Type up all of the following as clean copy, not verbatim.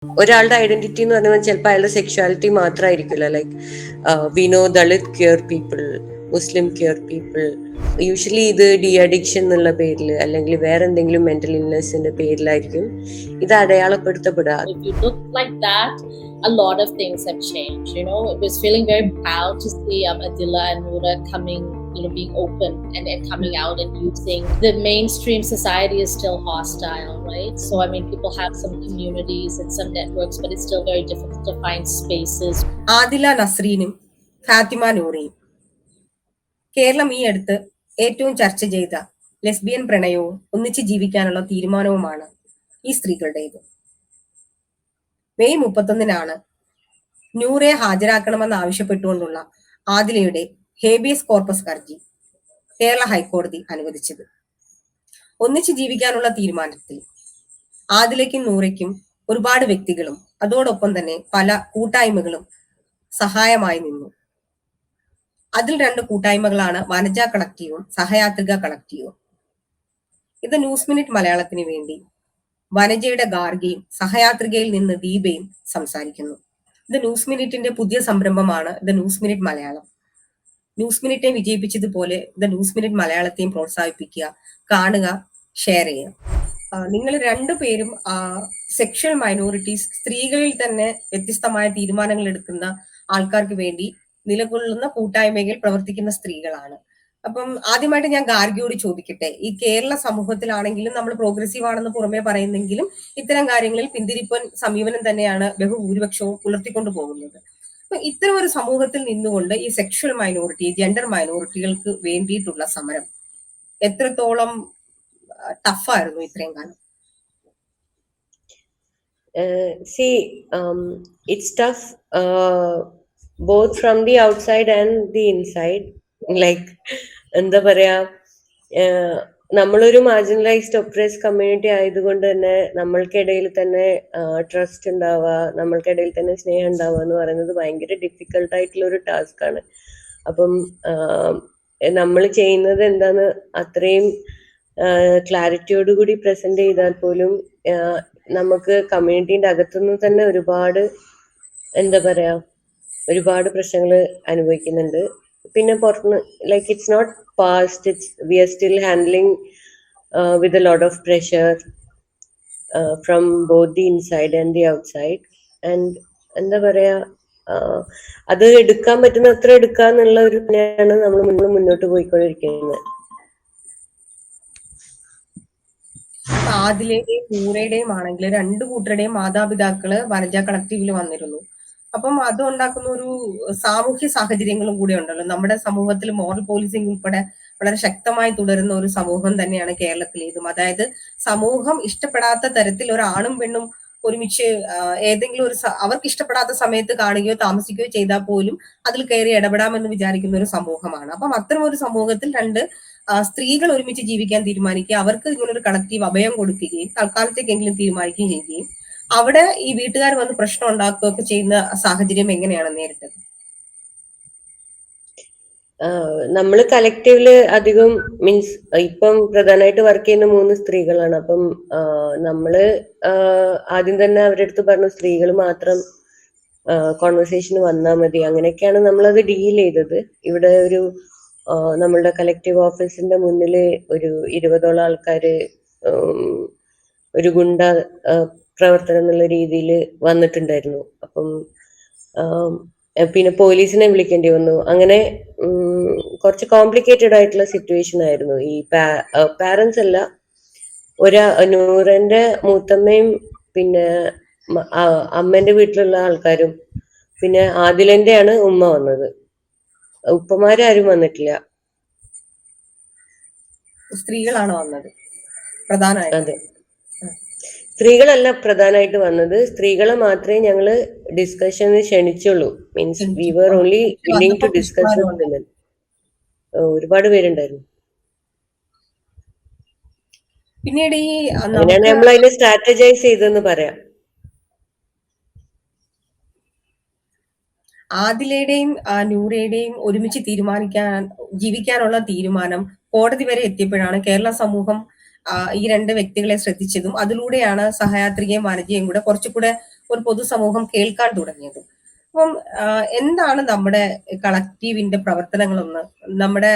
ഒരാളുടെ ഐഡന്റിറ്റി എന്ന് പറഞ്ഞാൽ ചിലപ്പോൾ അയാളുടെ സെക്ഷുവാലിറ്റി മാത്രമായിരിക്കില്ല. Like we know Dalit queer people, Muslim queer people. Usually ഇത് ഡി അഡിക്ഷൻ എന്നുള്ള പേരിൽ അല്ലെങ്കിൽ വേറെ എന്തെങ്കിലും മെന്റൽ ഇൽനെസിന്റെ പേരിലായിരിക്കും ഇത് അടയാളപ്പെടുത്തപ്പെടുക. A lot of things have changed. It was feeling very proud to see Adila and Noura coming, being open and coming out and using. The mainstream society is still hostile, right? So people have some communities and some networks, but it's still very difficult to find spaces. Adila നസ്രീനും Fathima നൂറയും Keralam ഈ അടുത്ത് ഏറ്റവും ചർച്ച ചെയ്ത lesbian പ്രണയവും ഒന്നിച്ച് ജീവിക്കാനുള്ള തീരുമാനവുമാണ് ഈ സ്ത്രീകളുടേത്. May 31 നൂറെ ഹാജരാക്കണമെന്ന് ആവശ്യപ്പെട്ടുകൊണ്ടുള്ള ആദിലയുടെ habeas corpus ഹർജി കേരള ഹൈക്കോടതി അനുവദിച്ചത്. ഒന്നിച്ച് ജീവിക്കാനുള്ള തീരുമാനത്തിൽ ആദിലയ്ക്കും നൂറയ്ക്കും ഒരുപാട് വ്യക്തികളും അതോടൊപ്പം തന്നെ പല കൂട്ടായ്മകളും സഹായമായി നിന്നു. അതിൽ 2 കൂട്ടായ്മകളാണ് വനജയ കളക്റ്റീവും സഹയാത്രിക കളക്റ്റീവും. ഇത് ന്യൂസ് മിനിറ്റ് മലയാളത്തിന് വേണ്ടി വനജയുടെ ഗാർഗയും സഹയാത്രികയിൽ നിന്ന് ദീപയും സംസാരിക്കുന്നു. ഇത് ന്യൂസ് മിനിറ്റിന്റെ പുതിയ സംരംഭമാണ് the news minute Malayalam. News മിനിറ്റിനെ വിജയിപ്പിച്ചതുപോലെ ദ ന്യൂസ് മിനിറ്റ് മലയാളത്തെയും പ്രോത്സാഹിപ്പിക്കുക, കാണുക, ഷെയർ ചെയ്യുക. നിങ്ങൾ 2 പേരും സെക്ഷൽ മൈനോറിറ്റീസ്, സ്ത്രീകളിൽ തന്നെ വ്യത്യസ്തമായ തീരുമാനങ്ങൾ എടുക്കുന്ന ആൾക്കാർക്ക് വേണ്ടി നിലകൊള്ളുന്ന കൂട്ടായ്മയിൽ പ്രവർത്തിക്കുന്ന സ്ത്രീകളാണ്. അപ്പം ആദ്യമായിട്ട് ഞാൻ ഗാർഗിയോട് ചോദിക്കട്ടെ, ഈ കേരള സമൂഹത്തിലാണെങ്കിലും നമ്മൾ പ്രോഗ്രസീവ് ആണെന്ന് പുറമെ പറയുന്നെങ്കിലും ഇത്തരം കാര്യങ്ങളിൽ പിന്തിരിപ്പൻ സമീപനം തന്നെയാണ് ബഹുഭൂരിപക്ഷവും പുലർത്തിക്കൊണ്ടു പോകുന്നത്. അപ്പൊ ഇത്തരം ഒരു സമൂഹത്തിൽ നിന്നുകൊണ്ട് ഈ സെക്ഷൽ മൈനോറിറ്റി, ജെൻഡർ മൈനോറിറ്റികൾക്ക് വേണ്ടിയിട്ടുള്ള സമരം എത്രത്തോളം ടഫായിരുന്നു ഇത്രയും കാലം? It's tough both from the outside and the inside. Like എന്താ പറയാ, നമ്മളൊരു മാർജിനലൈസ്ഡ് ഒപ്രസ്ഡ് കമ്മ്യൂണിറ്റി ആയതുകൊണ്ട് തന്നെ നമ്മൾക്കിടയിൽ തന്നെ ട്രസ്റ്റ് ഉണ്ടാവുക, നമ്മൾക്കിടയിൽ തന്നെ സ്നേഹം ഉണ്ടാവുക എന്ന് പറയുന്നത് ഭയങ്കര ഡിഫിക്കൽട്ടായിട്ടുള്ള ഒരു ടാസ്ക് ആണ്. അപ്പം നമ്മൾ ചെയ്യുന്നത് എന്താന്ന് അത്രയും ക്ലാരിറ്റിയോടുകൂടി പ്രസന്റ് ചെയ്താൽ പോലും നമുക്ക് കമ്മ്യൂണിറ്റീൻ്റെ അകത്തുനിന്ന് തന്നെ ഒരുപാട് എന്താ പറയാ ഒരുപാട് പ്രശ്നങ്ങൾ അനുഭവിക്കുന്നുണ്ട്. പിന്നെ പുറത്തുനിന്ന് like it's not past, we are still handling with a lot of pressure from both the inside and the outside. And എന്താ പറയാ, അത് എടുക്കാൻ പറ്റുന്ന അത്ര എടുക്കാന്നുള്ള ഒരു തന്നെയാണ് നമ്മൾ മുന്നോട്ട് പോയിക്കൊണ്ടിരിക്കുന്നത്. ആദിലയുടെയും നൂറയുടെയും ആണെങ്കിൽ 2 കൂട്ടരുടെയും മാതാപിതാക്കള് വനജയ കളക്റ്റീവിൽ വന്നിരുന്നു. അപ്പം അത് ഉണ്ടാക്കുന്ന ഒരു സാമൂഹ്യ സാഹചര്യങ്ങളും കൂടെ ഉണ്ടല്ലോ. നമ്മുടെ സമൂഹത്തിൽ മോറൽ പോലീസിംഗ് ഉൾപ്പെടെ വളരെ ശക്തമായി തുടരുന്ന ഒരു സമൂഹം തന്നെയാണ് കേരളത്തിലേതും. അതായത് സമൂഹം ഇഷ്ടപ്പെടാത്ത തരത്തിൽ ഒരാണും പെണ്ണും ഒരുമിച്ച് ഏതെങ്കിലും ഒരു അവർക്ക് ഇഷ്ടപ്പെടാത്ത സമയത്ത് കാണുകയോ താമസിക്കുകയോ ചെയ്താൽ പോലും അതിൽ കയറി ഇടപെടാമെന്ന് വിചാരിക്കുന്ന ഒരു സമൂഹമാണ്. അപ്പം അത്തരം ഒരു സമൂഹത്തിൽ 2 സ്ത്രീകൾ ഒരുമിച്ച് ജീവിക്കാൻ തീരുമാനിക്കുക, അവർക്ക് ഇങ്ങനൊരു കളക്റ്റീവ് അഭയം കൊടുക്കുകയും തൽക്കാലത്തേക്കെങ്കിലും തീരുമാനിക്കുകയും ചെയ്യുകയും അവിടെ ഈ വീട്ടുകാർ വന്ന് പ്രശ്നം ഉണ്ടാക്കുകയൊക്കെ ചെയ്യുന്ന സാഹചര്യം എങ്ങനെയാണ് നേരിട്ടത്? നമ്മള് കളക്റ്റീവില് അധികം മീൻസ് ഇപ്പം പ്രധാനമായിട്ട് വർക്ക് ചെയ്യുന്ന 3 സ്ത്രീകളാണ്. അപ്പം നമ്മള് ആദ്യം തന്നെ അവരുടെ അടുത്ത് പറഞ്ഞു സ്ത്രീകൾ മാത്രം കോൺവെർസേഷന് വന്നാൽ മതി. അങ്ങനെയൊക്കെയാണ് നമ്മളത് ഡീൽ ചെയ്തത്. ഇവിടെ ഒരു നമ്മളുടെ കളക്റ്റീവ് ഓഫീസിന്റെ മുന്നിൽ ഒരു 20ഓളം ആൾക്കാര് ഒരു ഗുണ്ട പ്രവർത്തനം എന്നുള്ള രീതിയിൽ വന്നിട്ടുണ്ടായിരുന്നു. അപ്പം പിന്നെ പോലീസിനെ വിളിക്കേണ്ടി വന്നു. അങ്ങനെ കുറച്ച് കോംപ്ലിക്കേറ്റഡ് ആയിട്ടുള്ള സിറ്റുവേഷൻ ആയിരുന്നു. ഈ പാരന്റ്സ് അല്ല, നൂറന്റെ മൂത്തമ്മയും പിന്നെ അമ്മേന്റെ വീട്ടിലുള്ള ആൾക്കാരും പിന്നെ ആദിലന്റെയാണ് ഉമ്മ വന്നത്. ഉപ്പമാരും വന്നിട്ടില്ല. സ്ത്രീകളാണ് വന്നത് പ്രധാനമായിട്ട്? അതെ, സ്ത്രീകളല്ല പ്രധാനമായിട്ട് വന്നത്. സ്ത്രീകളെ മാത്രമേ ഞങ്ങള് ഡിസ്കഷന് ക്ഷണിച്ചുള്ളൂ. Means we were only willing to discuss with women. ഒരുപാട് പേരുണ്ടായിരുന്നു. പിന്നീട് ഈ അങ്ങനെയാണ് നമ്മൾ അതിനെ സ്ട്രാറ്റജൈസ് ചെയ്തെന്ന് പറയാം. ആദിലയുടെയും നൂറയുടെയും ഒരുമിച്ച് ജീവിക്കാനുള്ള തീരുമാനം കോടതി വരെ എത്തിയപ്പോഴാണ് കേരള സമൂഹം ഈ 2 വ്യക്തികളെ ശ്രദ്ധിച്ചതും അതിലൂടെയാണ് സഹയാത്രികയും വനജയും കൂടെ കുറച്ചുകൂടെ ഒരു പൊതുസമൂഹം കേൾക്കാൻ തുടങ്ങിയത്. അപ്പം എന്താണ് നമ്മുടെ കളക്റ്റീവിന്റെ പ്രവർത്തനങ്ങളൊന്ന് നമ്മുടെ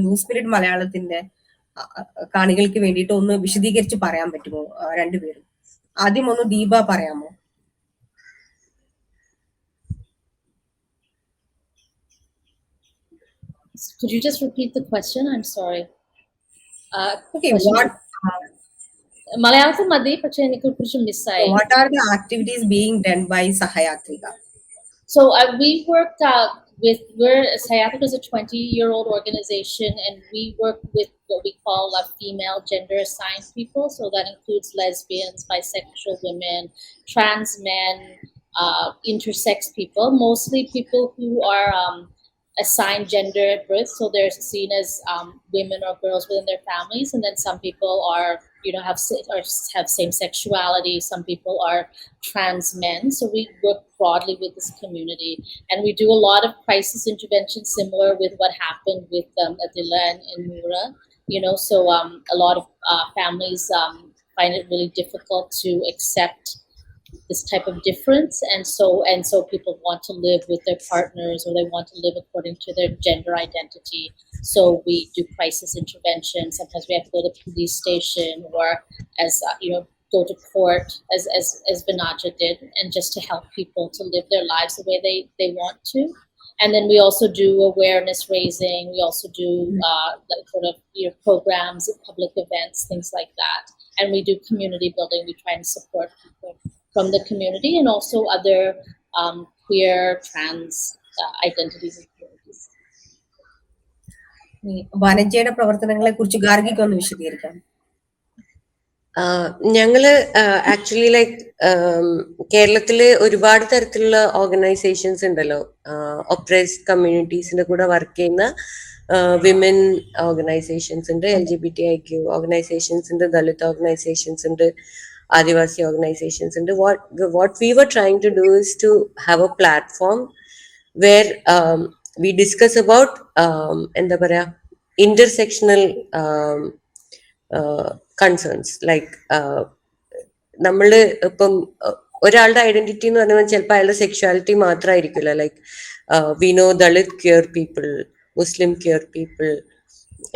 ന്യൂസ് പീരീഡ് മലയാളത്തിന്റെ കാണികൾക്ക് വേണ്ടിയിട്ട് ഒന്ന് വിശദീകരിച്ച് പറയാൻ പറ്റുമോ രണ്ടുപേരും? ആദ്യം ഒന്ന് ദീപ പറയാമോ? Could you just repeat the question? I'm sorry. Okay, മലയാളത്തിൽ മതി, പക്ഷെ എനിക്ക് കുറച്ച് മിസ്സായി. What are the activities being done by Sahayatrika? So we work Sahayatrika is a 20-year-old organization, and we work with what we call female gender assigned people. So that includes lesbians, bisexual women, trans men, intersex people, mostly people who are assigned gender at birth, so they're seen as women or girls within their families, and then some people are, have same sexuality. Some people are trans men. So we work broadly with this community, and we do a lot of crisis intervention, similar with what happened with Adila and Noura. So a lot of families find it really difficult to accept this type of difference, and so people want to live with their partners, or they want to live according to their gender identity. So we do crisis intervention. Sometimes we have to go to the police station, or as go to court, as Vanaja did, and just to help people to live their lives the way they want to. And then we also do awareness raising. We also do programs, public events, things like that. And we do community building. We try and support people from the community, and also other queer, trans identities and communities. വനജയുടെ പ്രവർത്തനങ്ങളെ കുറിച്ച് ഗാർഗിക്ക് ഒന്ന് വിശദീകരിക്കാം. ഞങ്ങള് actually like കേരളത്തില് ഒരുപാട് തരത്തിലുള്ള organisations ഉണ്ടല്ലോ. Oppressed കമ്മ്യൂണിറ്റീസിന്റെ കൂടെ വർക്ക് ചെയ്യുന്ന വിമൻ ഓർഗനൈസേഷൻസ് ഉണ്ട്, LGBTIQ ഓർഗനൈസേഷൻസ് ഉണ്ട്, ദളിത് ഓർഗനൈസേഷൻസ് ഉണ്ട്, Adivasi organizations. And what we were trying to do is to have a platform where we discuss about intersectional concerns. Like നമ്മൾ ഇപ്പം ഒരാളുടെ ഐഡന്റിറ്റി എന്ന് പറഞ്ഞാൽ ചിലപ്പോൾ അയാളുടെ സെക്ഷുവാലിറ്റി മാത്രമായിരിക്കില്ല. Like we know Dalit queer people, Muslim queer people,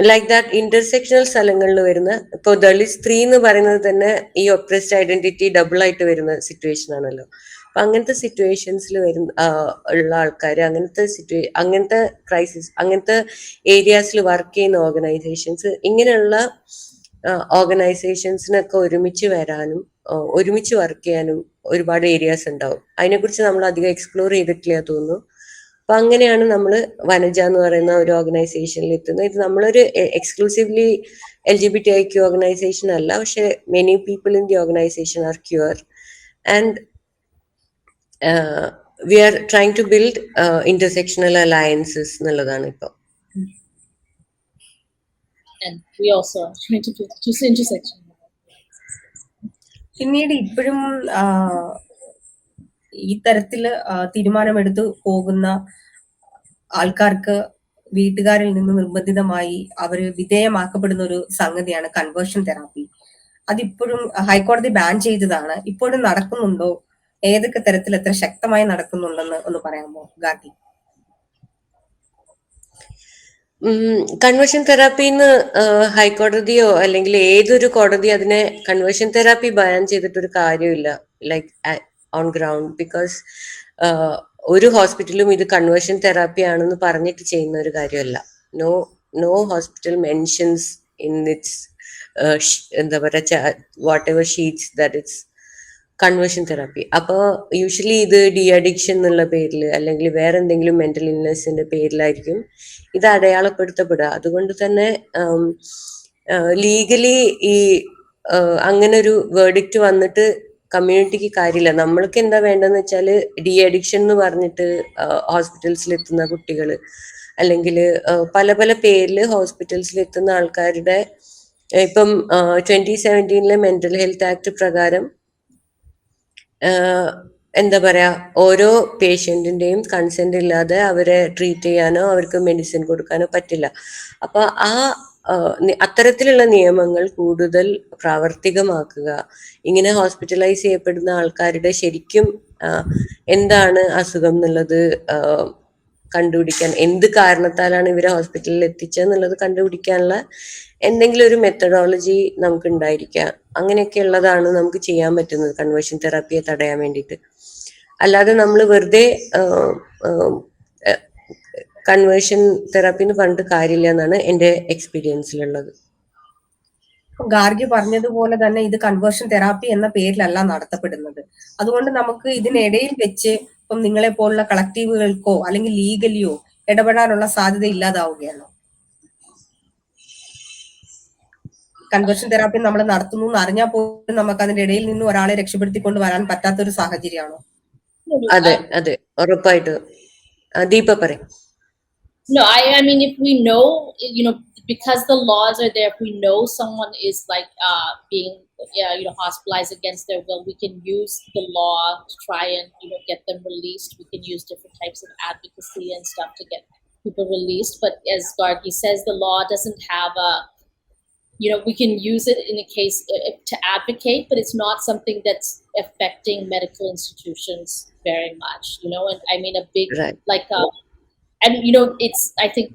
like that intersectional സ്ഥലങ്ങളിൽ വരുന്ന, ഇപ്പൊ ദളിത് സ്ത്രീ എന്ന് പറയുന്നത് തന്നെ ഈ ഒപ്രസ്ഡ് ഐഡന്റിറ്റി ഡബിൾ ആയിട്ട് വരുന്ന സിറ്റുവേഷൻ ആണല്ലോ. അപ്പൊ അങ്ങനത്തെ സിറ്റുവേഷൻസിൽ വരുന്ന ഉള്ള ആൾക്കാർ, അങ്ങനത്തെ ക്രൈസിസ്, അങ്ങനത്തെ ഏരിയാസിൽ വർക്ക് ചെയ്യുന്ന ഓർഗനൈസേഷൻസ്, ഇങ്ങനെയുള്ള ഓർഗനൈസേഷൻസിനൊക്കെ ഒരുമിച്ച് വരാനും ഒരുമിച്ച് വർക്ക് ചെയ്യാനും ഒരുപാട് ഏരിയാസ് ഉണ്ടാവും. അതിനെക്കുറിച്ച് നമ്മൾ അധികം എക്സ്പ്ലോർ ചെയ്തിട്ടില്ല തോന്നുന്നു. അപ്പൊ അങ്ങനെയാണ് നമ്മൾ വനജ എന്ന് പറയുന്ന ഒരു ഓർഗനൈസേഷനിൽ എത്തുന്നത്. ഇത് നമ്മളൊരു എക്സ്ക്ലൂസീവ്ലി LGBTIQ ഓർഗനൈസേഷൻ അല്ല, പക്ഷെ many people in the organisation are queer, and we are trying to build intersectional alliances എന്നുള്ളതാണ് ഇപ്പൊ. And we also are trying to do intersection. പിന്നീട് ഇപ്പോഴും ഈ തരത്തില് തീരുമാനമെടുത്ത് പോകുന്ന ആൾക്കാർക്ക് വീട്ടുകാരിൽ നിന്ന് നിർബന്ധിതമായി അവര് വിധേയമാക്കപ്പെടുന്ന ഒരു സംഗതിയാണ് കൺവേർഷൻ തെറാപ്പി. അതിപ്പോഴും ഹൈക്കോടതി ബാൻ ചെയ്തതാണ്. ഇപ്പോഴും നടക്കുന്നുണ്ടോ? ഏതൊക്കെ തരത്തിൽ എത്ര ശക്തമായി നടക്കുന്നുണ്ടെന്ന് ഒന്ന് പറയാമോ ഗാർഗി? കൺവേർഷൻ തെറാപ്പിന്ന് ഹൈക്കോടതിയോ അല്ലെങ്കിൽ ഏതൊരു കോടതി അതിനെ കൺവേർഷൻ തെറാപ്പി ബാൻ ചെയ്തിട്ടൊരു കാര്യമില്ല, ലൈക്ക് ഓൺ ഗ്രൗണ്ട്. ബിക്കോസ് ഒരു ഹോസ്പിറ്റലും ഇത് കൺവേർഷൻ തെറാപ്പി ആണെന്ന് പറഞ്ഞിട്ട് ചെയ്യുന്ന ഒരു കാര്യമല്ല. No hospital mentions in its എന്താ പറയുക whatever sheets that it's conversion therapy. അപ്പോൾ യൂഷ്വലി ഇത് ഡി അഡിക്ഷൻ എന്നുള്ള പേരിൽ അല്ലെങ്കിൽ വേറെ എന്തെങ്കിലും മെന്റൽ ഇൽനെസിന്റെ പേരിലായിരിക്കും ഇത് അടയാളപ്പെടുത്തപ്പെടുക. അതുകൊണ്ട് തന്നെ ലീഗലി ഈ അങ്ങനെ ഒരു വേർഡിക്റ്റ് വന്നിട്ട് കമ്മ്യൂണിറ്റിക്ക് കാര്യമില്ല. നമ്മൾക്ക് എന്താ വേണ്ടതെന്ന് വെച്ചാൽ ഡി അഡിക്ഷൻ എന്ന് പറഞ്ഞിട്ട് ഹോസ്പിറ്റൽസിൽ എത്തുന്ന കുട്ടികൾ, അല്ലെങ്കിൽ പല പല പേരിൽ ഹോസ്പിറ്റൽസിൽ എത്തുന്ന ആൾക്കാരുടെ, ഇപ്പം 2017 മെന്റൽ ഹെൽത്ത് ആക്ട് പ്രകാരം എന്താ പറയാ, ഓരോ പേഷ്യന്റിന്റെയും കൺസെന്റ് ഇല്ലാതെ അവരെ ട്രീറ്റ് ചെയ്യാനോ അവർക്ക് മെഡിസിൻ കൊടുക്കാനോ പറ്റില്ല. അപ്പൊ അത്തരത്തിലുള്ള നിയമങ്ങൾ കൂടുതൽ പ്രാവർത്തികമാക്കുക. ഇങ്ങനെ ഹോസ്പിറ്റലൈസ് ചെയ്യപ്പെടുന്ന ആൾക്കാരുടെ ശരിക്കും എന്താണ് അസുഖം എന്നുള്ളത് കണ്ടുപിടിക്കാൻ, എന്ത് കാരണത്താലാണ് ഇവരെ ഹോസ്പിറ്റലിൽ എത്തിച്ചതെന്നുള്ളത് കണ്ടുപിടിക്കാനുള്ള എന്തെങ്കിലും ഒരു മെത്തഡോളജി നമുക്ക് ഉണ്ടായിരിക്കാം. അങ്ങനെയൊക്കെ ഉള്ളതാണ് നമുക്ക് ചെയ്യാൻ പറ്റുന്നത് കൺവേർഷൻ തെറാപ്പിയെ തടയാൻ വേണ്ടിയിട്ട്. അല്ലാതെ നമ്മൾ വെറുതെ കൺവേർഷൻ തെറാപ്പി എന്ന് പറഞ്ഞിട്ട് കാര്യമില്ല എന്നാണ് എൻ്റെ എക്സ്പീരിയൻസിലുള്ളത്. ഗാർഗി പറഞ്ഞതുപോലെ തന്നെ ഇത് കൺവേർഷൻ തെറാപ്പി എന്ന പേരിലല്ല നടത്തപ്പെടുന്നത്. അതുകൊണ്ട് നമുക്ക് ഇതിനിടയിൽ വെച്ച് ഇപ്പം നിങ്ങളെ പോലുള്ള കളക്റ്റീവുകൾക്കോ അല്ലെങ്കിൽ ലീഗലിയോ ഇടപെടാനുള്ള സാധ്യത ഇല്ലാതാവുകയാണോ? കൺവേർഷൻ തെറാപ്പി നമ്മൾ നടത്തുന്നു എന്ന് അറിഞ്ഞാൽ പോലും നമുക്ക് അതിന്റെ ഇടയിൽ നിന്ന് ഒരാളെ രക്ഷപ്പെടുത്തിക്കൊണ്ട് വരാൻ പറ്റാത്തൊരു സാഹചര്യമാണോ? അതെ അതെ, ഉറപ്പായിട്ടും. ദീപ പറയും. No, I mean, if we know, because the laws are there, if we know someone is like being hospitalized against their will, we can use the law to try and get them released. We can use different types of advocacy and stuff to get people released. But as Gargi says, the law doesn't have a we can use it in a case to advocate, but it's not something that's affecting medical institutions very much. And I mean a big right. And it's, I think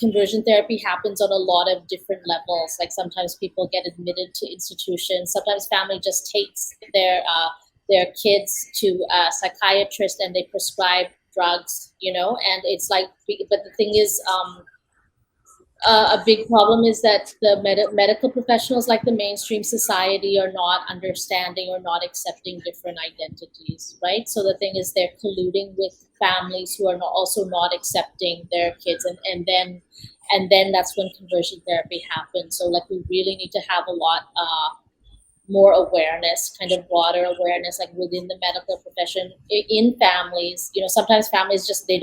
conversion therapy happens on a lot of different levels. Like sometimes people get admitted to institutions. Sometimes family just takes their kids to a psychiatrist and they prescribe drugs. And it's like, but the thing is, a big problem is that the medical professionals, like the mainstream society, are not understanding or not accepting different identities, right? So the thing is, they're colluding with families who are also not accepting their kids, and then that's when conversion therapy happens. So like we really need to have a lot more awareness, kind of broader awareness, like within the medical profession, in families. Sometimes families just they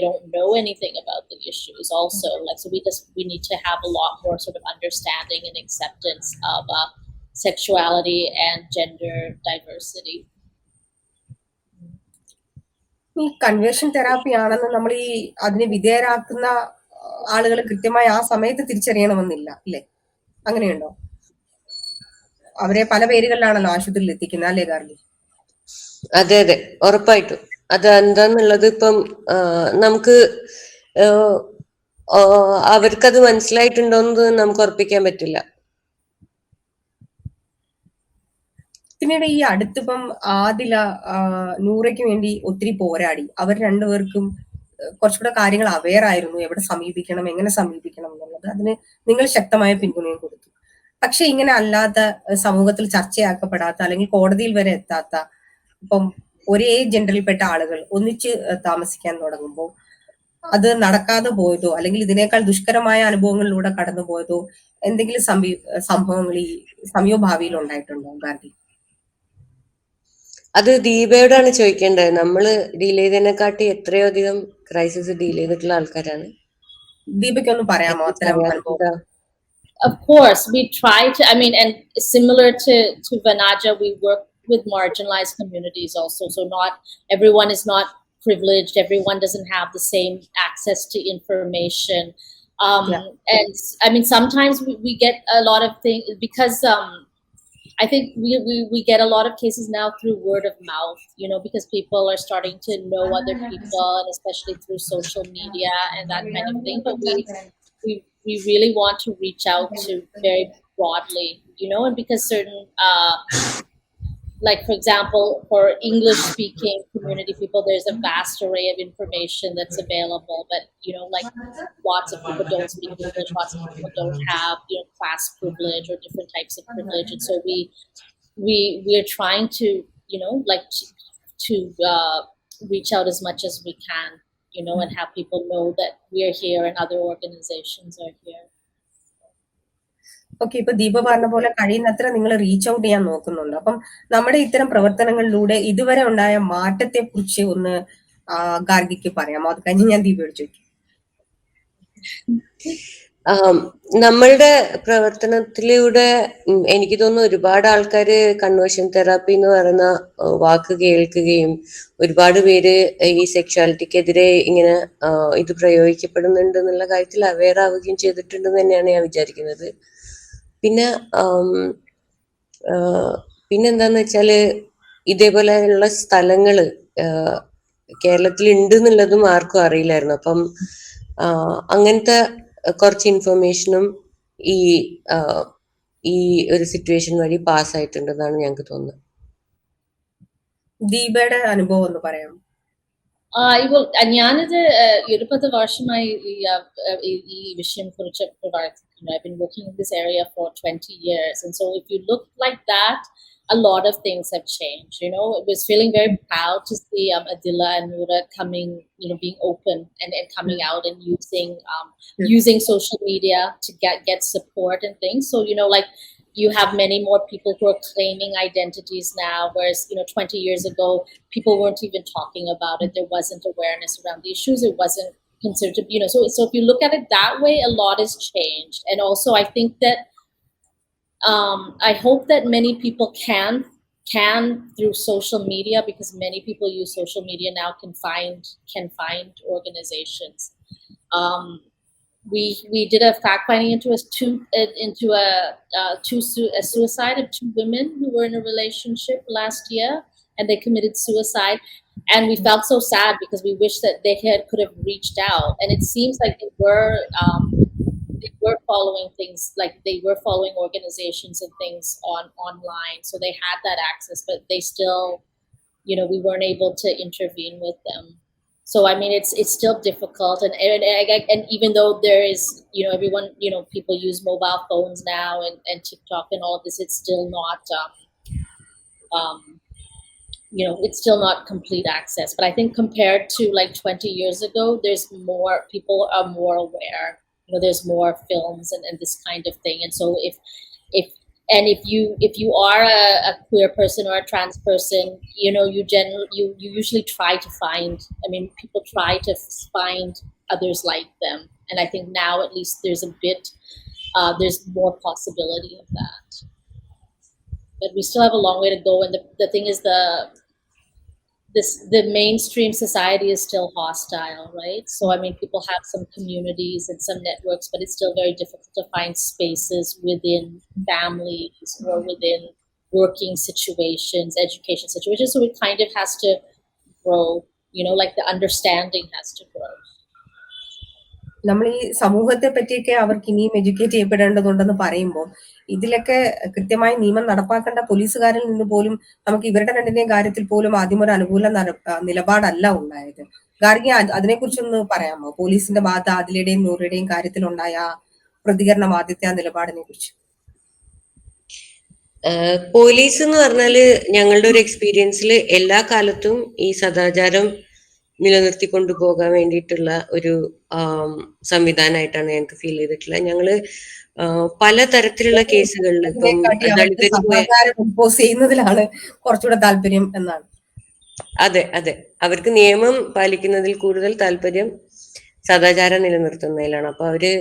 don't know anything about the issues also. Like, so we need to have a lot more sort of understanding and acceptance of sexuality and gender diversity. ഈ conversion therapy ആണെന്ന് നമ്മൾ ഈ അതിനെ വിധേയരാക്കുന്ന ആളുകൾ കൃത്യമായി ആ സമയത്ത് തിരിച്ചറിയണമെന്നില്ല, അല്ലേ? അങ്ങനെയുണ്ടോ? അവരെ പല പേരുകളിലാണല്ലോ ആശുപത്രിയിൽ എത്തിക്കുന്നത്, അല്ലേ ഗാർഗി? അതെ അതെ, ഉറപ്പായിട്ടും. അത് എന്താന്നുള്ളത് ഇപ്പം നമുക്ക് അവർക്കത് മനസ്സിലായിട്ടുണ്ടോന്ന് നമുക്ക് ഉറപ്പിക്കാൻ പറ്റില്ല. പിന്നീട് ഈ അടുത്തിപ്പം ആദില നൂറയ്ക്ക് വേണ്ടി ഒത്തിരി പോരാടി. അവർ രണ്ടുപേർക്കും കുറച്ചുകൂടെ കാര്യങ്ങൾ അവെയർ ആയിരുന്നു, എവിടെ സമീപിക്കണം, എങ്ങനെ സമീപിക്കണം എന്നുള്ളത്. അതിന് നിങ്ങൾ ശക്തമായ പിന്തുണയും കൊടുത്തു. പക്ഷെ ഇങ്ങനെ അല്ലാത്ത സമൂഹത്തിൽ ചർച്ചയാക്കപ്പെടാത്ത അല്ലെങ്കിൽ കോടതിയിൽ വരെ എത്താത്ത, ഇപ്പം ഒരേ ജെൻഡറിൽപ്പെട്ട ആളുകൾ ഒന്നിച്ച് താമസിക്കാൻ തുടങ്ങുമ്പോൾ അത് നടക്കാതെ പോയതോ അല്ലെങ്കിൽ ഇതിനേക്കാൾ ദുഷ്കരമായ അനുഭവങ്ങളിലൂടെ കടന്നു പോയതോ എന്തെങ്കിലും സംഭവങ്ങൾ ഈ സമീപഭാവിയിൽ ഉണ്ടായിട്ടുണ്ടോ ഗാന്ധി? അത് ദീപയോടാണ് ചോദിക്കേണ്ടത്. നമ്മള് ഡീൽ ചെയ്തതിനെക്കാട്ടി എത്രയോ അധികം ക്രൈസിസ് ഡീൽ ചെയ്തിട്ടുള്ള ആൾക്കാരാണ്. ദീപയ്ക്കൊന്ന് പറയാമോ അത്തരം അനുഭവം? Of course, we try to, I mean, and similar to Vanaja, we work with marginalized communities also. So not everyone is not privileged. Everyone doesn't have the same access to information. And I mean, sometimes we get a lot of things because I think we get a lot of cases now through word of mouth, because people are starting to know other people, and especially through social media and that kind of thing. But we really want to reach out to very broadly, and because certain, like for example, for English speaking community people, there's a vast array of information that's available, but like lots of people don't speak English, lots of people don't have class privilege or different types of privilege, and so we are trying to like to reach out as much as we can, and have people know that we are here and other organizations are here. Okay, ഇപ്പൊ ദീപ പറഞ്ഞ പോലെ കഴിയുന്നത്ര നിങ്ങൾ reach out ചെയ്യാൻ നോക്കുന്നുണ്ട്. അപ്പം നമ്മുടെ ഇത്തരം പ്രവർത്തനങ്ങളിലൂടെ ഇതുവരെ ഉണ്ടായ മാറ്റത്തെ കുറിച്ച് ഒന്ന് ഗാർഗിക്ക് പറയാമോ? അത് കഴിഞ്ഞ് ഞാൻ ദീപയോട് ചോദിക്കും. ആം, നമ്മളുടെ പ്രവർത്തനത്തിലൂടെ എനിക്ക് തോന്നുന്നു ഒരുപാട് ആൾക്കാര് കൺവേർഷൻ തെറാപ്പി എന്ന് പറയുന്ന വാക്ക് കേൾക്കുകയും ഒരുപാട് പേര് ഈ സെക്ഷുവാലിറ്റിക്കെതിരെ ഇങ്ങനെ ഇത് പ്രയോഗിക്കപ്പെടുന്നുണ്ട് എന്നുള്ള കാര്യത്തിൽ അവെയർ ആവുകയും ചെയ്തിട്ടുണ്ടെന്ന് തന്നെയാണ് ഞാൻ വിചാരിക്കുന്നത്. പിന്നെ പിന്നെന്താന്ന് വെച്ചാല് ഇതേപോലെയുള്ള സ്ഥലങ്ങള് കേരളത്തിൽ ഉണ്ട് എന്നുള്ളതും ആർക്കും അറിയില്ലായിരുന്നു. അപ്പം അങ്ങനത്തെ കുറച്ച് ഇൻഫർമേഷനും ഈ ഈ ഒരു സിറ്റുവേഷൻ വഴി പാസ്സായിട്ടുണ്ടെന്നാണ് ഞങ്ങൾക്ക് തോന്നുന്നത്. ദീപയുടെ അനുഭവം ഒന്ന് പറയാം. ഞാനിത് 20 വർഷമായി ഈ വിഷയം കുറിച്ച് പ്രവർത്തിക്കുന്നു. I've been working in this area for 20 years, and so if you look like that, a lot of things have changed. It was feeling very proud to see Adila and Noura coming, being open and coming out and using social media to get support and things. So like, you have many more people who are claiming identities now, whereas 20 years ago people weren't even talking about it. There wasn't awareness around the issues. It wasn't considered to be, so if you look at it that way, a lot has changed. And also I think that I hope that many people can through social media, because many people use social media now, can find organizations. We did a fact finding into a suicide of 2 women who were in a relationship last year, and they committed suicide. And we felt so sad because we wish that they could have reached out. And it seems like they were following things, like they were following organizations and things online, so they had that access, but they still, we weren't able to intervene with them. So I mean, it's still difficult, and even though there is, everyone, people use mobile phones now and TikTok and all of this, it's still not it's still not complete access. But I think compared to like 20 years ago, there's more, people are more aware. There's more films and this kind of thing. And so if you are a queer person or a trans person, you usually try to find, people try to find others like them. And I think now at least there's there's more possibility of that. But we still have a long way to go. And the thing is, the mainstream society is still hostile, right? So people have some communities and some networks, but it's still very difficult to find spaces within families or within working situations, education situations. So it kind of has to grow, like the understanding has to grow. നമ്മൾ ഈ സമൂഹത്തെ പറ്റിയൊക്കെ അവർക്ക് ഇനിയും educate ചെയ്യപ്പെടേണ്ടതുണ്ടെന്ന് പറയുമ്പോൾ ഇതിലൊക്കെ കൃത്യമായി നിയമം നടപ്പാക്കേണ്ട പോലീസുകാരിൽ നിന്ന് പോലും നമുക്ക് ഇവരുടെ രണ്ടിന്റെയും കാര്യത്തിൽ പോലും ആദ്യം ഒരു അനുകൂല നിലപാടല്ല ഉണ്ടായത്. ഗാർഗി, അതിനെക്കുറിച്ചൊന്ന് പറയാമോ? പോലീസിന്റെ ഭാഗത്ത് ആദിലയുടെയും നൂറയുടെയും കാര്യത്തിലുണ്ടായ പ്രതികരണം, ആദ്യത്തെ ആ നിലപാടിനെ കുറിച്ച്. പോലീസ് എന്ന് പറഞ്ഞാല് ഞങ്ങളുടെ ഒരു എക്സ്പീരിയൻസിൽ എല്ലാ കാലത്തും ഈ സദാചാരം നിലനിർത്തിക്കൊണ്ടു പോകാൻ വേണ്ടിയിട്ടുള്ള ഒരു സംവിധാനമായിട്ടാണ് ഞങ്ങൾക്ക് ഫീൽ ചെയ്തിട്ടുള്ളത്. ഞങ്ങള് പലതരത്തിലുള്ള കേസുകളിൽ ഇപ്പം ചെയ്യുന്നതിലാണ് കുറച്ചുകൂടെ താല്പര്യം എന്നാണ്. അതെ, അവർക്ക് നിയമം പാലിക്കുന്നതിൽ കൂടുതൽ താല്പര്യം സദാചാരം നിലനിർത്തുന്നതിലാണ്. അപ്പൊ അവര്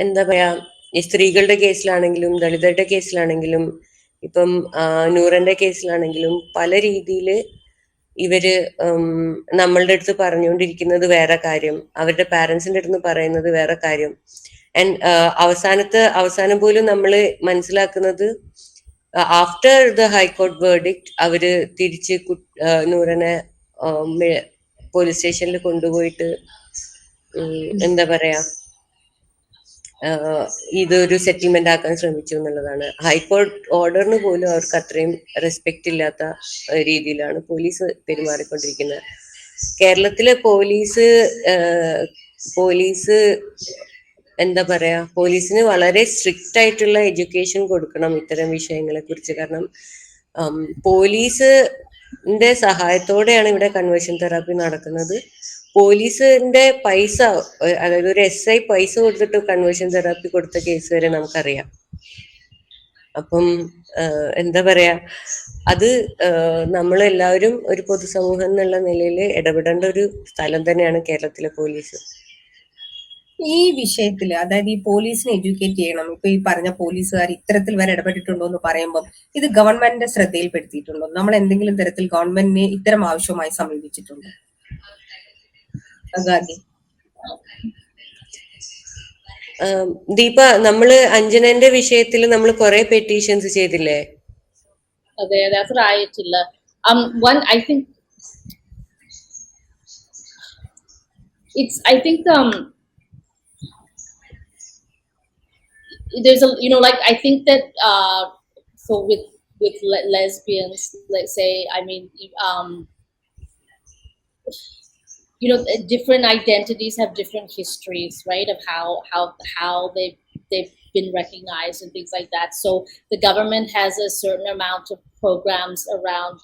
എന്താ പറയാ, ഈ സ്ത്രീകളുടെ കേസിലാണെങ്കിലും ദളിതരുടെ കേസിലാണെങ്കിലും ഇപ്പം നൂറന്റെ കേസിലാണെങ്കിലും പല രീതിയിൽ ഇവര് നമ്മളുടെ അടുത്ത് പറഞ്ഞുകൊണ്ടിരിക്കുന്നത് വേറെ കാര്യം, അവരുടെ പാരന്റ്സിന്റെ അടുത്ത് പറയുന്നത് വേറെ കാര്യം. ആൻഡ് അവസാനം പോലും നമ്മൾ മനസ്സിലാക്കുന്നത് ആഫ്റ്റർ ദ ഹൈക്കോർട്ട് വേർഡിക്റ്റ് അവര് തിരിച്ച് നൂറനെ പോലീസ് സ്റ്റേഷനിൽ കൊണ്ടുപോയിട്ട് എന്താ പറയാ, ഇതൊരു സെറ്റിൽമെന്റ് ആക്കാൻ ശ്രമിച്ചു എന്നുള്ളതാണ്. ഹൈക്കോർട്ട് ഓർഡറിന് പോലും അവർക്ക് അത്രയും റെസ്പെക്ട് ഇല്ലാത്ത രീതിയിലാണ് പോലീസ് പെരുമാറിക്കൊണ്ടിരിക്കുന്നത്. കേരളത്തിലെ പോലീസ് എന്താ പറയാ, പോലീസിന് വളരെ സ്ട്രിക്റ്റ് ആയിട്ടുള്ള എഡ്യൂക്കേഷൻ കൊടുക്കണം ഇത്തരം വിഷയങ്ങളെ കുറിച്ച്. കാരണം പോലീസിന്റെ സഹായത്തോടെയാണ് ഇവിടെ കൺവേർഷൻ തെറാപ്പി നടക്കുന്നത്. പോലീസിന്റെ പൈസ, അതായത് ഒരു SI പൈസ കൊടുത്തിട്ട് കൺവേർഷൻ തെറാപ്പി കൊടുത്ത കേസ് വരെ നമുക്കറിയാം. അപ്പം എന്താ പറയാ, അത് നമ്മളെല്ലാവരും ഒരു പൊതുസമൂഹം എന്നുള്ള നിലയിൽ ഇടപെടേണ്ട ഒരു സ്ഥലം തന്നെയാണ് കേരളത്തിലെ പോലീസ്. ഈ വിഷയത്തിൽ, അതായത് ഈ പോലീസിനെ എഡ്യൂക്കേറ്റ് ചെയ്യണം, ഇപ്പൊ ഈ പറഞ്ഞ പോലീസുകാർ ഇത്തരത്തിൽ വരെ ഇടപെട്ടിട്ടുണ്ടോ എന്ന് പറയുമ്പോൾ ഇത് ഗവൺമെന്റിന്റെ ശ്രദ്ധയിൽപ്പെടുത്തിയിട്ടുണ്ടോ? നമ്മൾ എന്തെങ്കിലും തരത്തിൽ ഗവൺമെന്റിനെ ഇത്തരം ആവശ്യമായി സമീപിച്ചിട്ടുണ്ടോ? ഗാന്ധി. ദീപ, നമ്മള് അഞ്ജനന്റെ വിഷയത്തിൽ നമ്മൾ കുറെ പെറ്റീഷൻസ് ചെയ്തില്ലേ? അതെ, അത്ര ആയിട്ടില്ല. One, I think there's a, like, I think that so with lesbians, let's say, I mean, different identities have different histories, right, of how they've been recognized and things like that. So the government has a certain amount of programs around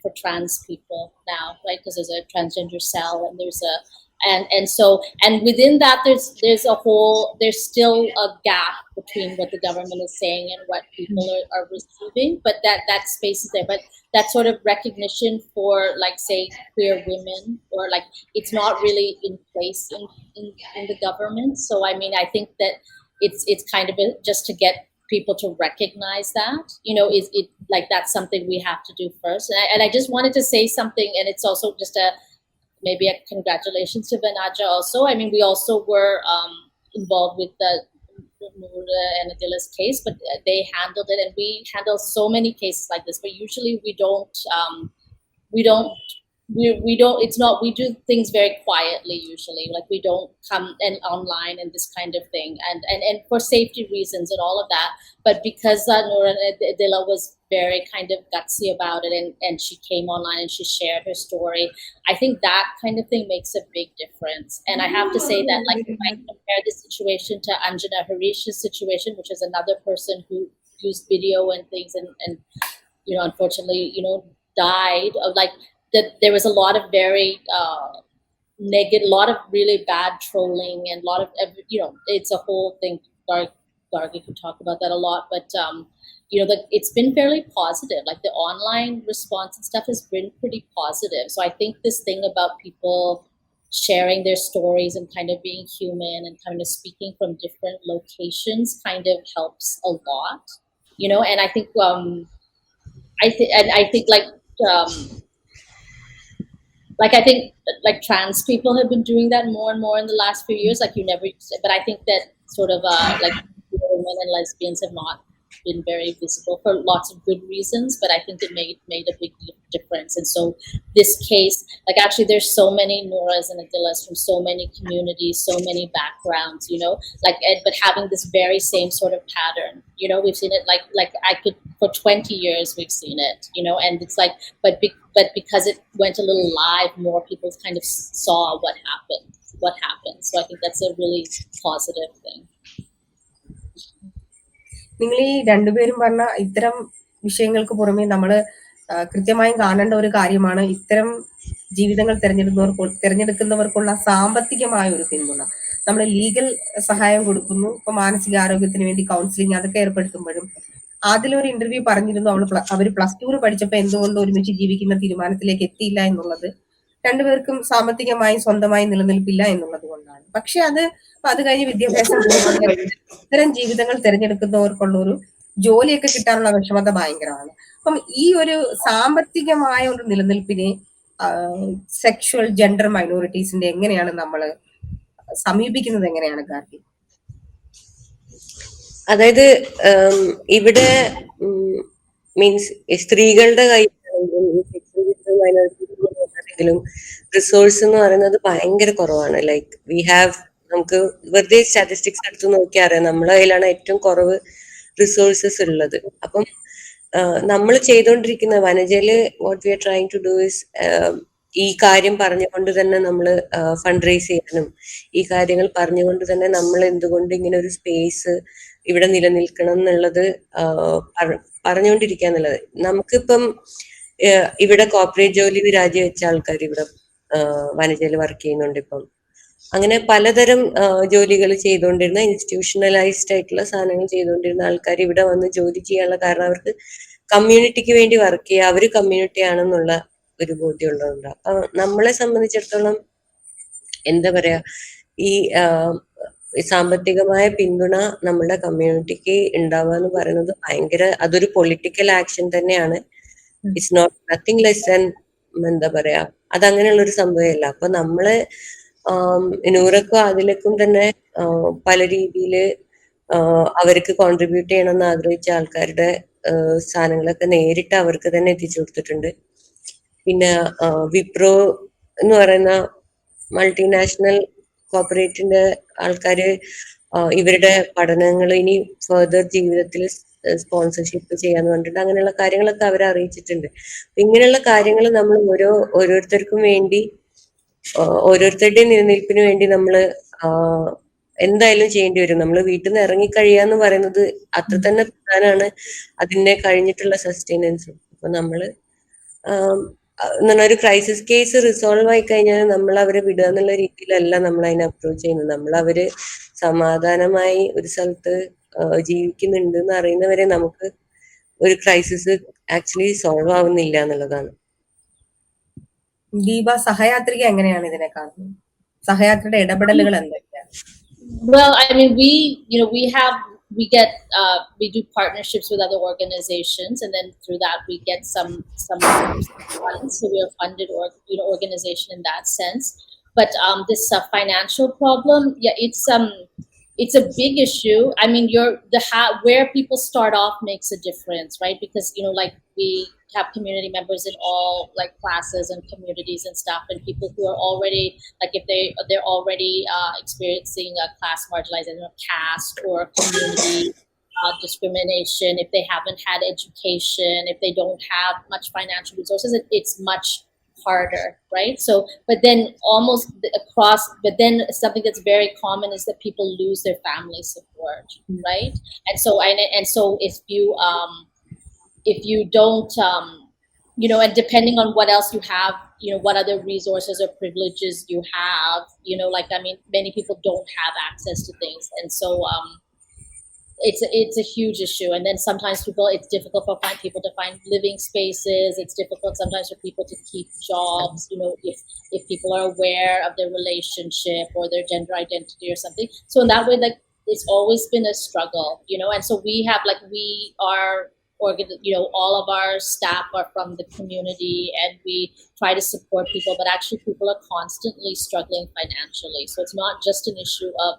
for trans people now, right, because there's a transgender cell, and there's a and so, and within that there's still a gap between what the government is saying and what people are receiving, but that space is there. But that sort of recognition for, like, say, queer women, or like, it's not really in place in the government. So I mean, I think that it's kind of just to get people to recognize that, is it, like, that's something we have to do first. And I just wanted to say something, and it's also just maybe a congratulations to Vanaja also. I mean, we also were involved with the Noor and Adila's case, but they handled it, and we handle so many cases like this. But usually we don't, it's not, we do things very quietly usually. Like, we don't come and online and this kind of thing, and for safety reasons and all of that. But because Noor and Adila was very kind of gutsy about it, and she came online and she shared her story, I think that kind of thing makes a big difference. And I have to say that, like, if I compare this situation to Anjana Harish's situation, which is another person who used video and things, and unfortunately, died of, like, that there was a lot of very negative, a lot of really bad trolling, and a lot of, it's a whole thing. Gargi could talk about that a lot, but it's been fairly positive. Like, the online response and stuff has been pretty positive. So I think this thing about people sharing their stories and kind of being human and kind of speaking from different locations kind of helps a lot, and I think I think, like, trans people have been doing that more and more in the last few years. Like, you never, but I think that sort of like, women and lesbians have not been very visible for lots of good reasons. But I think it made a big difference. And so this case, like, actually, there's so many Noras and Adilas from so many communities, so many backgrounds, like, but having this very same sort of pattern, we've seen it, like I could, for 20 years we've seen it, and it's like, but because it went a little live, more people kind of saw what happened. So I think that's a really positive thing. നിങ്ങൾ ഈ രണ്ടുപേരും പറഞ്ഞ ഇത്തരം വിഷയങ്ങൾക്ക് പുറമെ നമ്മൾ കൃത്യമായും കാണേണ്ട ഒരു കാര്യമാണ് ഇത്തരം ജീവിതങ്ങൾ തിരഞ്ഞെടുക്കുന്നവർക്കുള്ള സാമ്പത്തികമായ ഒരു പിന്തുണ. നമ്മൾ ലീഗൽ സഹായം കൊടുക്കുന്നു, ഇപ്പൊ മാനസികാരോഗ്യത്തിന് വേണ്ടി കൗൺസിലിംഗ് അതൊക്കെ ഏർപ്പെടുത്തുമ്പോഴും അതിലൊരു ഇന്റർവ്യൂ പറഞ്ഞിരുന്നു, അവർ +2 പഠിച്ചപ്പോൾ എന്തുകൊണ്ട് ഒരുമിച്ച് ജീവിക്കുന്ന തീരുമാനത്തിലേക്ക് എത്തിയില്ല എന്നുള്ളത് രണ്ടുപേർക്കും സാമ്പത്തികമായി സ്വന്തമായി നിലനിൽപ്പില്ല എന്നുള്ളത് കൊണ്ടാണ്. പക്ഷെ അത് കഴിഞ്ഞ് വിദ്യാഭ്യാസം ഇത്തരം ജീവിതങ്ങൾ തിരഞ്ഞെടുക്കുന്നവർക്കുള്ള ഒരു ജോലിയൊക്കെ കിട്ടാനുള്ള വിഷമത ഭയങ്കരമാണ്. അപ്പം ഈ ഒരു സാമ്പത്തികമായ ഒരു നിലനിൽപ്പിനെ സെക്ഷുവൽ ജെൻഡർ മൈനോറിറ്റീസിന്റെ എങ്ങനെയാണ് നമ്മൾ സമീപിക്കുന്നത്, എങ്ങനെയാണ് ഗാന്ധി? അതായത് ഇവിടെ മീൻസ് സ്ത്രീകളുടെ കയ്യിലാണെങ്കിലും റിസോഴ്സ് എന്ന് പറയുന്നത് ഭയങ്കര കുറവാണ്. ലൈക്ക് വി ഹാവ്, നമുക്ക് വെറുതെ സ്റ്റാറ്റിസ്റ്റിക്സ് എടുത്ത് നോക്കിയാൽ അറിയാം നമ്മളെ കയ്യിലാണ് ഏറ്റവും കുറവ് റിസോഴ്സസ് ഉള്ളത്. അപ്പം നമ്മൾ ചെയ്തുകൊണ്ടിരിക്കുന്ന വനജയില് what we are trying to do is ഈ കാര്യം പറഞ്ഞുകൊണ്ട് തന്നെ നമ്മൾ ഫണ്ട് റേസ് ചെയ്യാനും ഈ കാര്യങ്ങൾ പറഞ്ഞുകൊണ്ട് തന്നെ നമ്മൾ എന്തുകൊണ്ട് ഇങ്ങനെ ഒരു സ്പേസ് ഇവിടെ നിലനിൽക്കണം എന്നുള്ളത് പറഞ്ഞുകൊണ്ടിരിക്കുക എന്നുള്ളത്. നമുക്കിപ്പം ഇവിടെ കോർപ്പറേറ്റ് ജോലി രാജിവെച്ച ആൾക്കാർ ഇവിടെ വനജയിൽ വർക്ക് ചെയ്യുന്നുണ്ട്. ഇപ്പം അങ്ങനെ പലതരം ജോലികൾ ചെയ്തുകൊണ്ടിരുന്ന ഇൻസ്റ്റിറ്റ്യൂഷണലൈസ്ഡ് ആയിട്ടുള്ള സാധനങ്ങൾ ചെയ്തുകൊണ്ടിരുന്ന ആൾക്കാർ ഇവിടെ വന്ന് ജോലി ചെയ്യാനുള്ള കാരണം അവർക്ക് കമ്മ്യൂണിറ്റിക്ക് വേണ്ടി വർക്ക് ചെയ്യുക, അവര് കമ്മ്യൂണിറ്റി ആണെന്നുള്ള ഒരു ബോധ്യം ഉള്ളതുകൊണ്ട്. അപ്പൊ നമ്മളെ സംബന്ധിച്ചിടത്തോളം എന്താ പറയാ, ഈ സാമ്പത്തികമായ പിന്തുണ നമ്മുടെ കമ്മ്യൂണിറ്റിക്ക് ഉണ്ടാവുക എന്ന് പറയുന്നത് ഭയങ്കര, അതൊരു പൊളിറ്റിക്കൽ ആക്ഷൻ തന്നെയാണ്. It's not nothing less than, എന്താ പറയാ, അതങ്ങനെയുള്ള ഒരു സംഭവമല്ല. അപ്പൊ നമ്മള് നൂറക്കും അതിലേക്കും തന്നെ പല രീതിയിൽ അവർക്ക് കോൺട്രിബ്യൂട്ട് ചെയ്യണമെന്ന് ആഗ്രഹിച്ച ആൾക്കാരുടെ സാധനങ്ങളൊക്കെ നേരിട്ട് അവർക്ക് തന്നെ എത്തിച്ചു കൊടുത്തിട്ടുണ്ട്. പിന്നെ വിപ്രോ എന്ന് പറയുന്ന മൾട്ടിനാഷണൽ കോർപ്പറേറ്റിന്റെ ആൾക്കാര് ഇവരുടെ പഠനങ്ങൾ ഇനി ഫെർദർ ജീവിതത്തിൽ സ്പോൺസർഷിപ്പ് ചെയ്യാന്ന് പറഞ്ഞിട്ട് അങ്ങനെയുള്ള കാര്യങ്ങളൊക്കെ അവരെ അറിയിച്ചിട്ടുണ്ട്. ഇങ്ങനെയുള്ള കാര്യങ്ങൾ നമ്മൾ ഓരോരുത്തർക്കും വേണ്ടി, ഓരോരുത്തരുടെയും നിലനിൽപ്പിന് വേണ്ടി നമ്മൾ എന്തായാലും ചെയ്യേണ്ടി വരും. നമ്മൾ വീട്ടിൽ നിന്ന് ഇറങ്ങിക്കഴിയാന്ന് പറയുന്നത് അത്ര തന്നെ പ്രധാനമാണ് അതിനെ കഴിഞ്ഞിട്ടുള്ള സസ്റ്റൈനൻസും. അപ്പൊ നമ്മള് ഒരു ക്രൈസിസ് കേസ് റിസോൾവ് ആയി കഴിഞ്ഞാൽ നമ്മൾ അവരെ വിടുക എന്നുള്ള രീതിയിലല്ല നമ്മൾ അതിനെ അപ്രോച്ച് ചെയ്യുന്നത്. നമ്മൾ അവര് സമാധാനമായി ഒരു സ്ഥലത്ത് ജീവിക്കുന്നുണ്ട് എന്ന് അറിയുന്നവരെ നമുക്ക് ഒരു ക്രൈസിസ് ആക്ച്വലി സോൾവ് ആവുന്നില്ല എന്നുള്ളതാണ്. ദീപ, സഹയാത്രിക എങ്ങനെയാണ് ഇതിനെ കാണുന്നത്? സഹയാത്രിയുടെ ഇടപെടലുകൾ എന്തൊക്കെയാണ്? Well, I mean, we do partnerships with other organizations, and then through that we get some funds. So we are funded organization in that sense. But this financial problem, yeah, it's a big issue. I mean, where people start off makes a difference, right? Because like we have community members in all like classes and communities and stuff, and people who are already like, if they're already experiencing a class marginalization, caste or community discrimination, if they haven't had education, if they don't have much financial resources, it's much harder, right? So, but then but then something that's very common is that people lose their family support, right? And so if you don't, and depending on what else you have, what other resources or privileges you have, like, I mean, many people don't have access to things. And so, it's a huge issue. And then sometimes it's difficult for people to find living spaces. It's difficult sometimes for people to keep jobs, if people are aware of their relationship or their gender identity or something. So in that way, like, it's always been a struggle, and so all of our staff are from the community, and we try to support people, but actually people are constantly struggling financially. So it's not just an issue of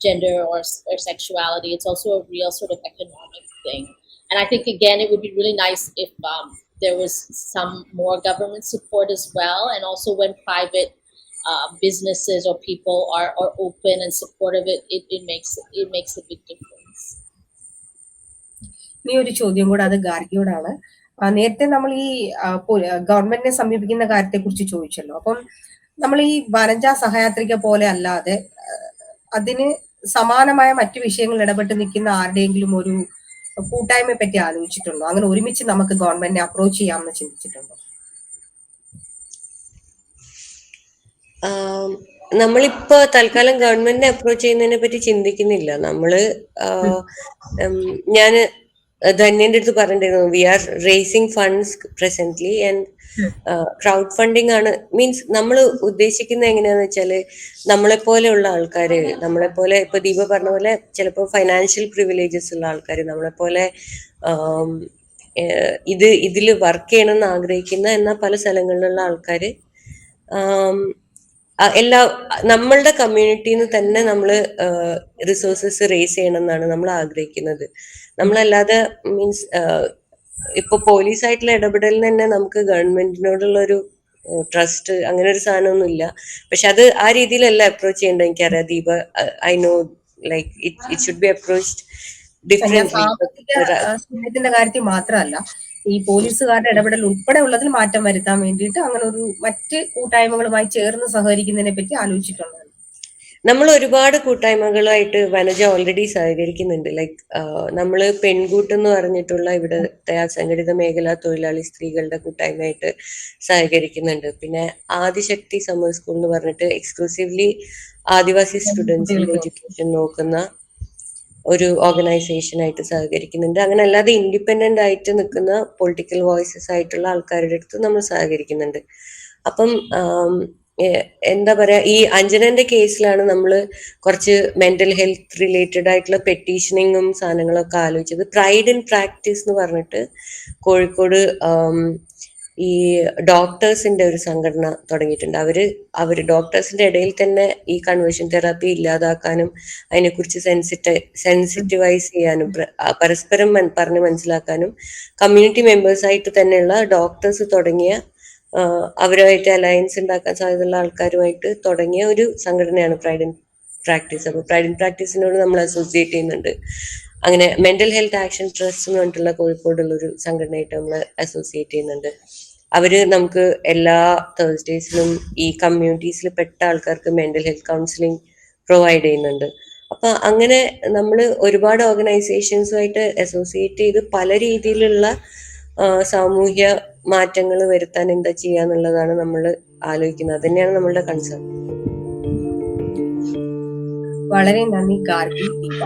gender or sexuality. It's also a real sort of economic thing. And I think, again, it would be really nice if there was some more government support as well, and also when private businesses or people are open and supportive, it makes a big difference. ഇനി ഒരു ചോദ്യം കൂടെ, അത് ഗാർഗിയോടാണ്. നേരത്തെ നമ്മൾ ഈ ഗവൺമെന്റിനെ സമീപിക്കുന്ന കാര്യത്തെ കുറിച്ച് ചോദിച്ചല്ലോ. അപ്പം നമ്മൾ ഈ വനജ സഹയാത്രിക പോലെ അല്ലാതെ അതിന് സമാനമായ മറ്റു വിഷയങ്ങൾ ഇടപെട്ട് നിൽക്കുന്ന ആരുടെയെങ്കിലും ഒരു കൂട്ടായ്മയെ പറ്റി ആലോചിച്ചിട്ടുണ്ടോ? അങ്ങനെ ഒരുമിച്ച് നമുക്ക് ഗവൺമെന്റിനെ അപ്രോച്ച് ചെയ്യാമെന്ന് ചിന്തിച്ചിട്ടുണ്ടോ? നമ്മളിപ്പോ തൽക്കാലം ഗവൺമെന്റിനെ അപ്രോച്ച് ചെയ്യുന്നതിനെ പറ്റി ചിന്തിക്കുന്നില്ല. ഞാന് ധന്യന്റെ അടുത്ത് പറഞ്ഞിരുന്നു, we are raising funds presently and crowdfunding ആണ്. മീൻസ് നമ്മൾ ഉദ്ദേശിക്കുന്നത് എങ്ങനെയാന്ന് വെച്ചാല്, നമ്മളെപ്പോലെയുള്ള ആൾക്കാര്, നമ്മളെപ്പോലെ ഇപ്പൊ ദീപ പറഞ്ഞ പോലെ ചിലപ്പോൾ ഫൈനാൻഷ്യൽ പ്രിവിലേജസ് ഉള്ള ആൾക്കാര്, നമ്മളെപ്പോലെ ഇതിൽ വർക്ക് ചെയ്യണമെന്ന് ആഗ്രഹിക്കുന്ന എന്നാൽ പല സ്ഥലങ്ങളിലുള്ള ആൾക്കാര്, നമ്മളുടെ കമ്മ്യൂണിറ്റിന്ന് തന്നെ നമ്മൾ റിസോഴ്സസ് റേസ് ചെയ്യണം എന്നാണ് നമ്മൾ ആഗ്രഹിക്കുന്നത്. നമ്മളല്ലാതെ മീൻസ് ഇപ്പൊ പോലീസായിട്ടുള്ള ഇടപെടലിന് തന്നെ നമുക്ക് ഗവൺമെന്റിനോടുള്ള ഒരു ട്രസ്റ്റ് അങ്ങനെ ഒരു സാധനമൊന്നും ഇല്ല. പക്ഷെ അത് ആ രീതിയിലല്ല അപ്രോച്ച് ചെയ്യേണ്ടത്. എനിക്കറിയാം Deepa, I know, like it should be approached different കാര്യത്തിൽ മാത്രമല്ല, ഈ പോലീസുകാരുടെ ഇടപെടൽ ഉൾപ്പെടെ ഉള്ളതിൽ മാറ്റം വരുത്താൻ വേണ്ടിയിട്ട് അങ്ങനെ ഒരു മറ്റ് കൂട്ടായ്മകളുമായി ചേർന്ന് സഹകരിക്കുന്നതിനെ പറ്റി ആലോചിച്ചിട്ടുണ്ട്. നമ്മൾ ഒരുപാട് കൂട്ടായ്മകളുമായിട്ട് വനജ ഓൾറെഡി സഹകരിക്കുന്നുണ്ട്. ലൈക്ക് നമ്മള് പെൺകൂട്ട് എന്ന് പറഞ്ഞിട്ടുള്ള ഇവിടുത്തെ അസംഘടിത മേഖലാ തൊഴിലാളി സ്ത്രീകളുടെ കൂട്ടായ്മയായിട്ട് സഹകരിക്കുന്നുണ്ട്. പിന്നെ ആദിശക്തി സമ്മർ സ്കൂൾ എന്ന് പറഞ്ഞിട്ട് എക്സ്ക്ലൂസീവ്ലി ആദിവാസി സ്റ്റുഡൻസിന്റെ എഡ്യൂക്കേഷൻ നോക്കുന്ന ഒരു ഓർഗനൈസേഷൻ ആയിട്ട് സഹകരിക്കുന്നുണ്ട്. അങ്ങനെ അല്ലാതെ ഇൻഡിപെൻഡന്റ് ആയിട്ട് നിൽക്കുന്ന പൊളിറ്റിക്കൽ വോയിസസ് ആയിട്ടുള്ള ആൾക്കാരുടെ അടുത്ത് നമ്മൾ സഹകരിക്കുന്നുണ്ട്. അപ്പം എന്താ പറയാ, ഈ അഞ്ജനന്റെ കേസിലാണ് നമ്മൾ കുറച്ച് മെന്റൽ ഹെൽത്ത് റിലേറ്റഡ് ആയിട്ടുള്ള പെറ്റീഷനിങ്ങും സാധനങ്ങളൊക്കെ ആലോചിച്ചത്. പ്രൈഡ് ഇൻ പ്രാക്ടീസ് എന്ന് പറഞ്ഞിട്ട് കോഴിക്കോട് ഈ ഡോക്ടേഴ്സിന്റെ ഒരു സംഘടന തുടങ്ങിയിട്ടുണ്ട്. അവര് ഡോക്ടേഴ്സിന്റെ ഇടയിൽ തന്നെ ഈ കൺവേർഷൻ തെറാപ്പി ഇല്ലാതാക്കാനും അതിനെക്കുറിച്ച് സെൻസിറ്റൈസ് ചെയ്യാനും പരസ്പരം പറഞ്ഞ് മനസ്സിലാക്കാനും കമ്മ്യൂണിറ്റി മെമ്പേഴ്സായിട്ട് തന്നെയുള്ള ഡോക്ടേഴ്സ് തുടങ്ങിയ അവരുമായിട്ട് അലയൻസ് ഉണ്ടാക്കാൻ സാധ്യതയുള്ള ആൾക്കാരുമായിട്ട് തുടങ്ങിയ ഒരു സംഘടനയാണ് പ്രൈഡ് ഇൻ പ്രാക്ടീസ്. അപ്പോൾ പ്രൈഡ് ഇൻ പ്രാക്ടീസിനോട് നമ്മൾ അസോസിയേറ്റ് ചെയ്യുന്നുണ്ട്. അങ്ങനെ മെന്റൽ ഹെൽത്ത് ആക്ഷൻ ട്രസ്റ്റ് എന്ന് പറഞ്ഞിട്ടുള്ള കോഴിക്കോടുള്ള ഒരു സംഘടനയായിട്ട് നമ്മൾ അസോസിയേറ്റ് ചെയ്യുന്നുണ്ട്. അവര് നമുക്ക് എല്ലാ തേഴ്സ്ഡേയ്സിലും ഈ കമ്മ്യൂണിറ്റീസിൽ പെട്ട ആൾക്കാർക്ക് മെന്റൽ ഹെൽത്ത് കൗൺസിലിംഗ് പ്രൊവൈഡ് ചെയ്യുന്നുണ്ട്. അപ്പൊ അങ്ങനെ നമ്മൾ ഒരുപാട് ഓർഗനൈസേഷൻസുമായിട്ട് അസോസിയേറ്റ് ചെയ്ത് പല രീതിയിലുള്ള സാമൂഹ്യ മാറ്റങ്ങൾ വരുത്താൻ എന്താ ചെയ്യാന്നുള്ളതാണ് നമ്മൾ ആലോചിക്കുന്നത്. അത് തന്നെയാണ് നമ്മളുടെ കൺസേൺ. വളരെ നന്ദി ഗാർഗി, ദീപ.